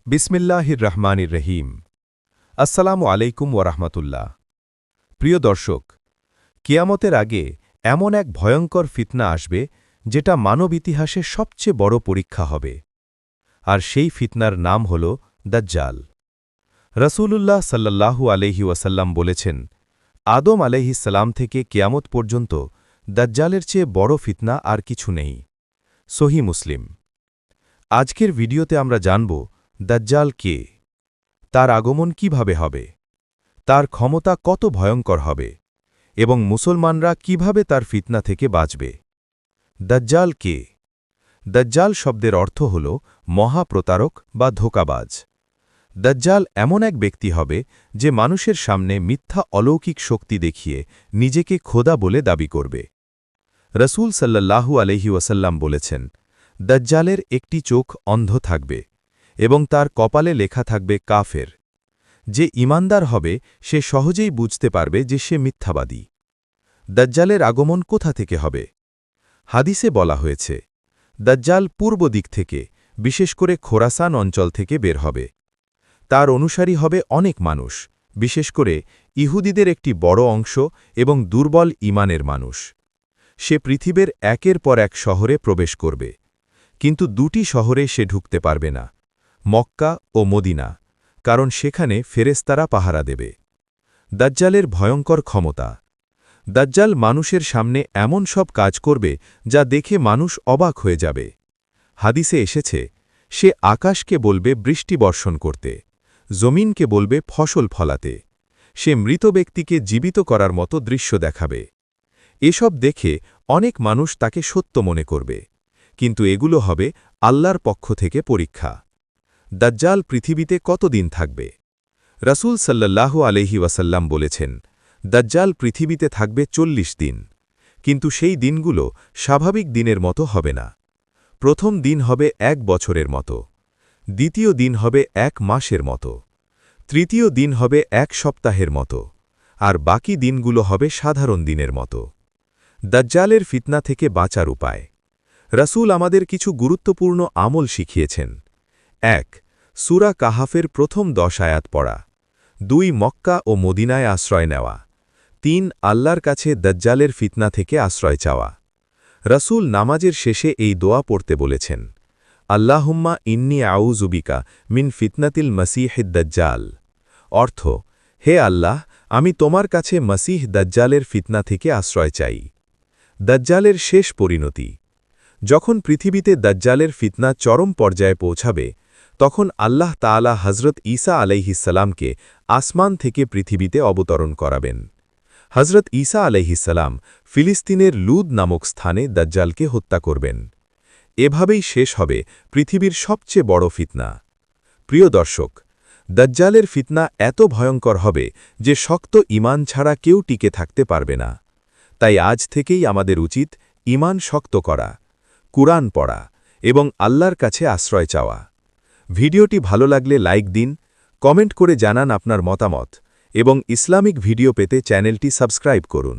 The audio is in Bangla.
বিসমিল্লাহির রহমানির রহিম। আসসালামু আলাইকুম ওরহমতুল্লাহ। প্রিয় দর্শক, কিয়ামতের আগে এমন এক ভয়ঙ্কর ফিতনা আসবে যেটা মানব ইতিহাসে সবচেয়ে বড় পরীক্ষা হবে। আর সেই ফিতনার নাম হল দাজ্জাল। রসূলুল্লাহ সাল্লাল্লাহু আলাইহি ওয়াসাল্লাম বলেছেন, আদম আলাইহিসসালাম থেকে কিয়ামত পর্যন্ত দাজ্জালের চেয়ে বড় ফিতনা আর কিছু নেই। সহিহ মুসলিম। আজকের ভিডিওতে আমরা জানব দাজ্জাল কে, তার আগমন কিভাবে হবে, তার ক্ষমতা কত ভয়ঙ্কর হবে এবং মুসলমানরা কিভাবে তার ফিতনা থেকে বাঁচবে। দাজ্জাল কে? দাজ্জাল শব্দের অর্থ হল মহাপ্রতারক বা ধোঁকাবাজ। দাজ্জাল এমন এক ব্যক্তি হবে যে মানুষের সামনে মিথ্যা অলৌকিক শক্তি দেখিয়ে নিজেকে খোদা বলে দাবি করবে। রসূল সাল্লাল্লাহু আলাইহি ওয়াসাল্লাম বলেছেন, দাজ্জালের একটি চোখ অন্ধ থাকবে এবং তার কপালে লেখা থাকবে কাফের। যে ঈমানদার হবে সে সহজেই বুঝতে পারবে যে সে মিথ্যাবাদী। দাজ্জালের আগমন কোথা থেকে হবে? হাদিসে বলা হয়েছে, দাজ্জাল পূর্ব দিক থেকে, বিশেষ করে খোরাসান অঞ্চল থেকে বের হবে। তার অনুসারী হবে অনেক মানুষ, বিশেষ করে ইহুদিদের একটি বড় অংশ এবং দুর্বল ঈমানের মানুষ। সে পৃথিবীর একের পর এক শহরে প্রবেশ করবে, কিন্তু দুটি শহরে সে ঢুকতে পারবে না, মক্কা ও মদিনা, কারণ সেখানে ফেরেশতারা পাহারা দেবে। দাজ্জালের ভয়ঙ্কর ক্ষমতা। দাজ্জাল মানুষের সামনে এমন সব কাজ করবে যা দেখে মানুষ অবাক হয়ে যাবে। হাদিসে এসেছে, সে আকাশকে বলবে বৃষ্টি বর্ষণ করতে, জমিনকে বলবে ফসল ফলাতে, সে মৃত ব্যক্তিকে জীবিত করার মতো দৃশ্য দেখাবে। এসব দেখে অনেক মানুষ তাকে সত্য মনে করবে, কিন্তু এগুলো হবে আল্লাহর পক্ষ থেকে পরীক্ষা। দাজ্জাল পৃথিবীতে কতদিন থাকবে? রসূল সাল্লাল্লাহু আলাইহি ওয়াসাল্লাম বলেছেন, দাজ্জাল পৃথিবীতে থাকবে ৪০ দিন, কিন্তু সেই দিনগুলো স্বাভাবিক দিনের মতো হবে না। প্রথম দিন হবে ১ বছরের মতো, দ্বিতীয় দিন হবে ১ মাসের মতো, তৃতীয় দিন হবে ১ সপ্তাহের মতো, আর বাকি দিনগুলো হবে সাধারণ দিনের মতো। দাজ্জালের ফিতনা থেকে বাঁচার উপায়। রসূল আমাদের কিছু গুরুত্বপূর্ণ আমল শিখিয়েছেন। ১. সূরা কাহাফের প্রথম ১০ আয়াত পড়া। ২. মক্কা ও মদিনায় আশ্রয় নেওয়া। ৩. আল্লাহর কাছে দাজ্জালের ফিতনা থেকে আশ্রয় চাওয়া। রসূল নামাজের শেষে এই দোয়া পড়তে বলেছেন, আল্লাহুম্মা ইন্নী আউযু বিকা মিন ফিতনাতিল মসীহিদ দাজ্জাল। অর্থ, হে আল্লাহ, আমি তোমার কাছে মসীহ দাজ্জালের ফিতনা থেকে আশ্রয় চাই। দাজ্জালের শেষ পরিণতি। যখন পৃথিবীতে দাজ্জালের ফিতনা চরম পর্যায়ে পৌঁছাবে, তখন আল্লাহ তাআলা হজরত ঈসা আলাইহিসসালামকে আসমান থেকে পৃথিবীতে অবতরণ করাবেন। হজরত ঈসা আলাইহিসসালাম ফিলিস্তিনের লুদ নামক স্থানে দাজ্জালকে হত্যা করবেন। এভাবেই শেষ হবে পৃথিবীর সবচেয়ে বড় ফিতনা। প্রিয় দর্শক, দাজ্জালের ফিতনা এত ভয়ঙ্কর হবে যে শক্ত ঈমান ছাড়া কেউ টিকে থাকতে পারবে না। তাই আজ থেকেই আমাদের উচিত ঈমান শক্ত করা, কুরআন পড়া এবং আল্লাহর কাছে আশ্রয় চাওয়া। ভিডিওটি ভালো লাগলে লাইক দিন, কমেন্ট করে জানান আপনার মতামত এবং ইসলামিক ভিডিও পেতে চ্যানেলটি সাবস্ক্রাইব করুন।